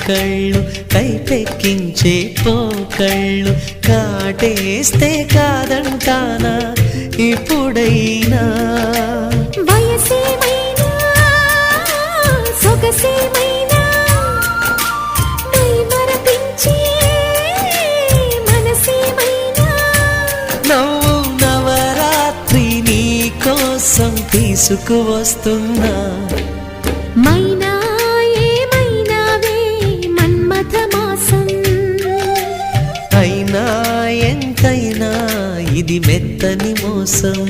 కళ్ళు కైపెక్కించే పోకళ్ళు కాటేస్తే కాదంటానా ఇప్పుడైనా వయసేమైనా సొగసేమైనా మై మరపించే మనసేమైనా నవ్వు నవరాత్రి నీ కోసం తీసుకువస్తున్నా మైనా ఏమైనావే మన్మథ మాసం అయినా ఎంతైనా ఇది మెత్తని మోసం